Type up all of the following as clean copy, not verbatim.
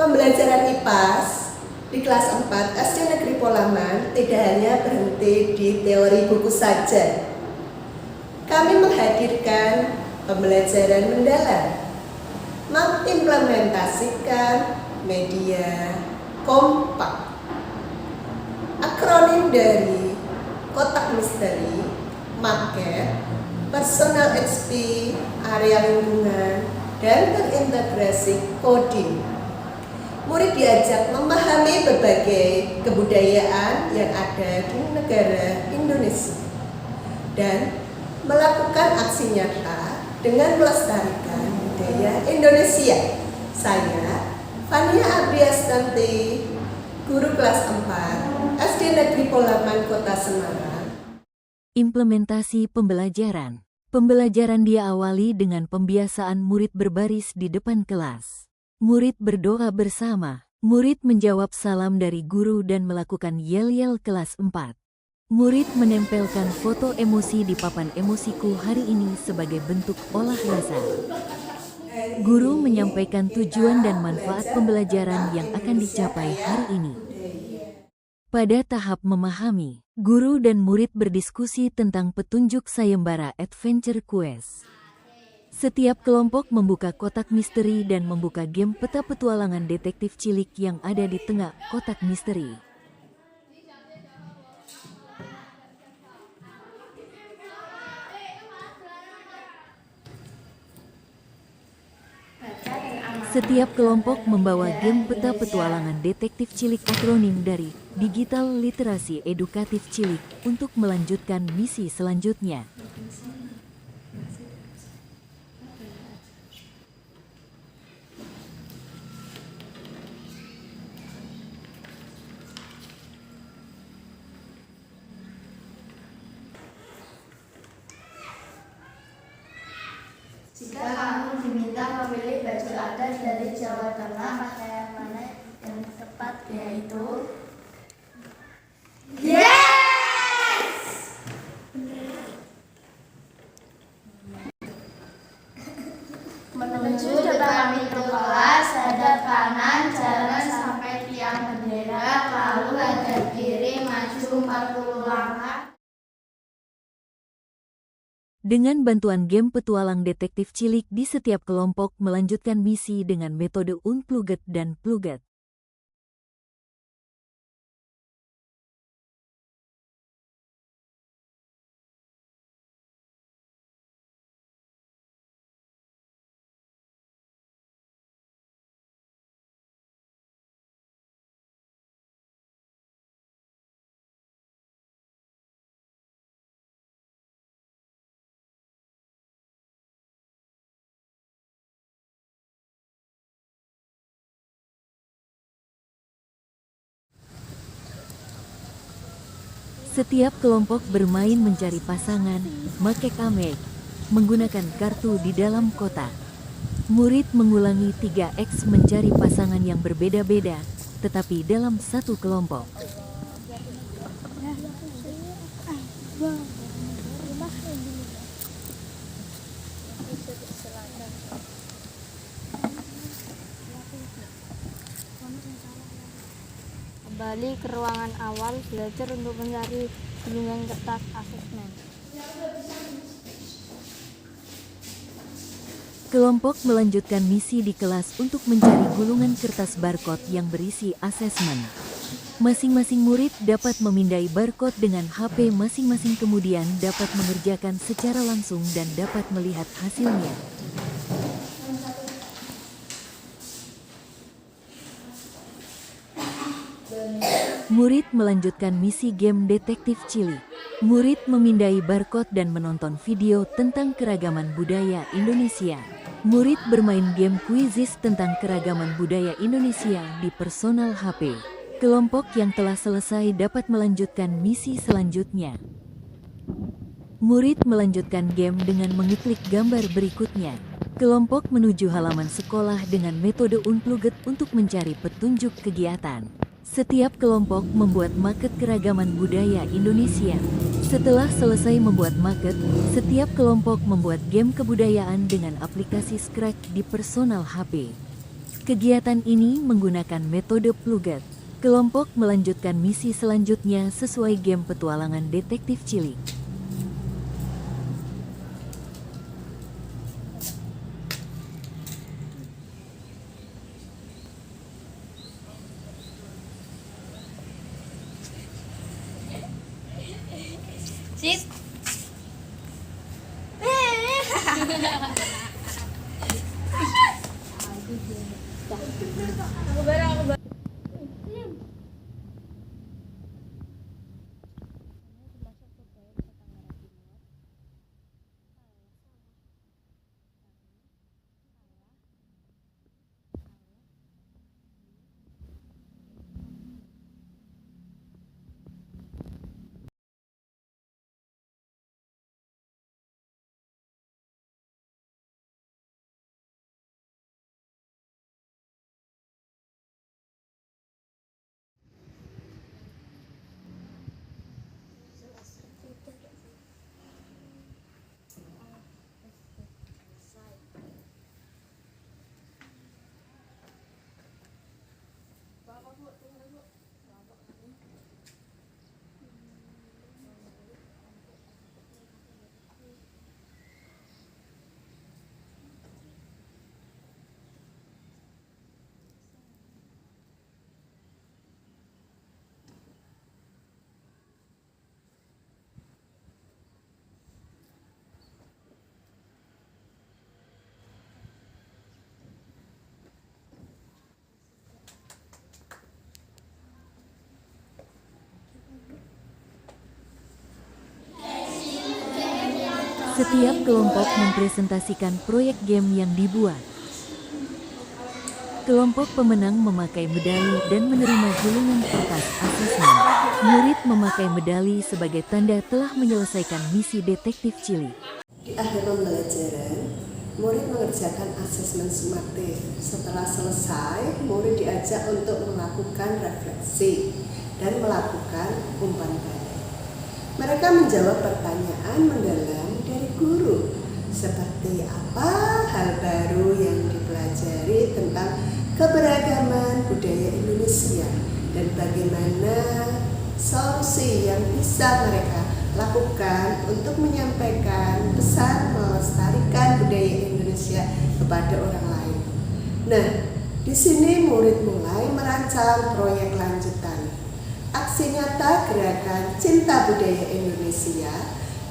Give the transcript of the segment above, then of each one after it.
Pembelajaran IPAS di kelas 4 SD Negeri Polaman tidak hanya berhenti di teori buku saja. Kami menghadirkan pembelajaran mendalam, mengimplementasikan media kompak. Akronim dari kotak misteri, market, personal XP, area lingkungan, dan terintegrasi coding. Murid diajak memahami berbagai kebudayaan yang ada di negara Indonesia dan melakukan aksi nyata dengan melestarikan budaya Indonesia. Saya, Fania Abriastanti, guru kelas 4 SD Negeri Polaman, Kota Semarang. Implementasi pembelajaran. Pembelajaran diawali dengan pembiasaan murid berbaris di depan kelas. Murid berdoa bersama. Murid menjawab salam dari guru dan melakukan yel-yel kelas 4. Murid menempelkan foto emosi di papan emosiku hari ini sebagai bentuk olah rasa. Guru menyampaikan tujuan dan manfaat pembelajaran yang akan dicapai hari ini. Pada tahap memahami, guru dan murid berdiskusi tentang petunjuk sayembara Adventure Quest. Setiap kelompok membuka kotak misteri dan membuka game peta petualangan detektif cilik yang ada di tengah kotak misteri. Setiap kelompok membawa game peta petualangan detektif cilik akronim dari Digital Literasi Edukatif Cilik untuk melanjutkan misi selanjutnya. Jika kamu diminta memilih baju adat dari Jawa Tengah, pakaian mana yang tepat? Yaitu yes! Menuju depan pintu kelas, hadap kanan, jangan sampai tiang bendera, lalu hadap kiri, maju 40 langkah. Dengan bantuan game petualang detektif cilik di setiap kelompok melanjutkan misi dengan metode Unplugged dan Plugged. Setiap kelompok bermain mencari pasangan, make kamek, menggunakan kartu di dalam kotak. Murid mengulangi 3x mencari pasangan yang berbeda-beda, tetapi dalam satu kelompok. Kembali ke ruangan awal, belajar untuk mencari gulungan kertas asesmen. Kelompok melanjutkan misi di kelas untuk mencari gulungan kertas barcode yang berisi asesmen. Masing-masing murid dapat memindai barcode dengan HP masing-masing, kemudian dapat mengerjakan secara langsung dan dapat melihat hasilnya. Murid melanjutkan misi game detektif cilik. Murid memindai barcode dan menonton video tentang keragaman budaya Indonesia. Murid bermain game kuisis tentang keragaman budaya Indonesia di personal HP. Kelompok yang telah selesai dapat melanjutkan misi selanjutnya. Murid melanjutkan game dengan mengeklik gambar berikutnya. Kelompok menuju halaman sekolah dengan metode Unplugged untuk mencari petunjuk kegiatan. Setiap kelompok membuat market keragaman budaya Indonesia. Setelah selesai membuat market, setiap kelompok membuat game kebudayaan dengan aplikasi Scratch di personal HP. Kegiatan ini menggunakan metode Pluget. Kelompok melanjutkan misi selanjutnya sesuai game petualangan detektif cilik. Sip. Setiap kelompok mempresentasikan proyek game yang dibuat. Kelompok pemenang memakai medali dan menerima gulungan kertas asesmen. Murid memakai medali sebagai tanda telah menyelesaikan misi detektif cilik. Di akhir pembelajaran, murid mengerjakan asesmen sumatif. Setelah selesai, murid diajak untuk melakukan refleksi dan melakukan umpan balik. Mereka menjawab pertanyaan mendalam dari guru, seperti apa hal baru yang dipelajari tentang keberagaman budaya Indonesia dan bagaimana solusi yang bisa mereka lakukan untuk menyampaikan pesan melestarikan budaya Indonesia kepada orang lain. Nah, di sini murid mulai merancang proyek lanjutan. Aksi nyata gerakan cinta budaya Indonesia,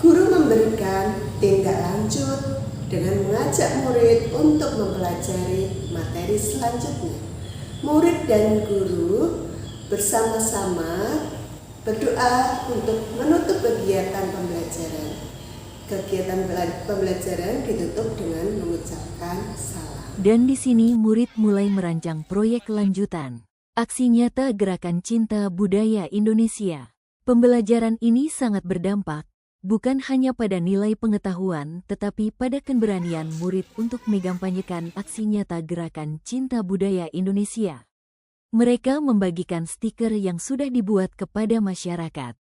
guru memberikan tindak lanjut dengan mengajak murid untuk mempelajari materi selanjutnya. Murid dan guru bersama-sama berdoa untuk menutup kegiatan pembelajaran. Kegiatan pembelajaran ditutup dengan mengucapkan salam. Dan di sini murid mulai merancang proyek lanjutan. Aksi nyata gerakan cinta budaya Indonesia. Pembelajaran ini sangat berdampak, bukan hanya pada nilai pengetahuan, tetapi pada keberanian murid untuk mengampanyekan aksi nyata gerakan cinta budaya Indonesia. Mereka membagikan stiker yang sudah dibuat kepada masyarakat.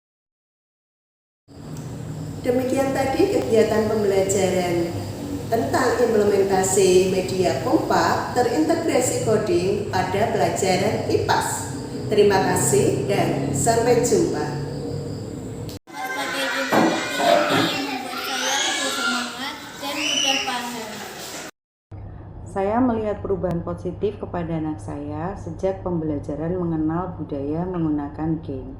Demikian tadi kegiatan pembelajaran tentang implementasi media kompak terintegrasi coding pada pelajaran IPAS. Terima kasih dan sampai jumpa. Sebagai game seperti ini yang membuat saya lebih semangat dan mudah paham. Saya melihat perubahan positif kepada anak saya sejak pembelajaran mengenal budaya menggunakan game.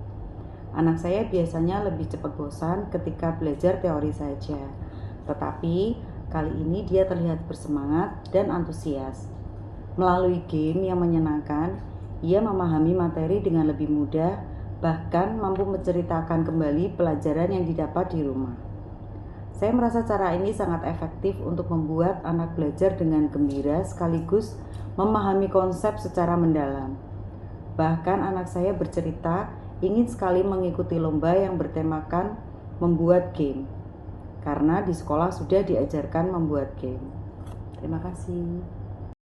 Anak saya biasanya lebih cepat bosan ketika belajar teori saja, tetapi kali ini dia terlihat bersemangat dan antusias. Melalui game yang menyenangkan, ia memahami materi dengan lebih mudah, bahkan mampu menceritakan kembali pelajaran yang didapat di rumah. Saya merasa cara ini sangat efektif untuk membuat anak belajar dengan gembira sekaligus memahami konsep secara mendalam. Bahkan anak saya bercerita ingin sekali mengikuti lomba yang bertemakan membuat game, karena di sekolah sudah diajarkan membuat game. Terima kasih.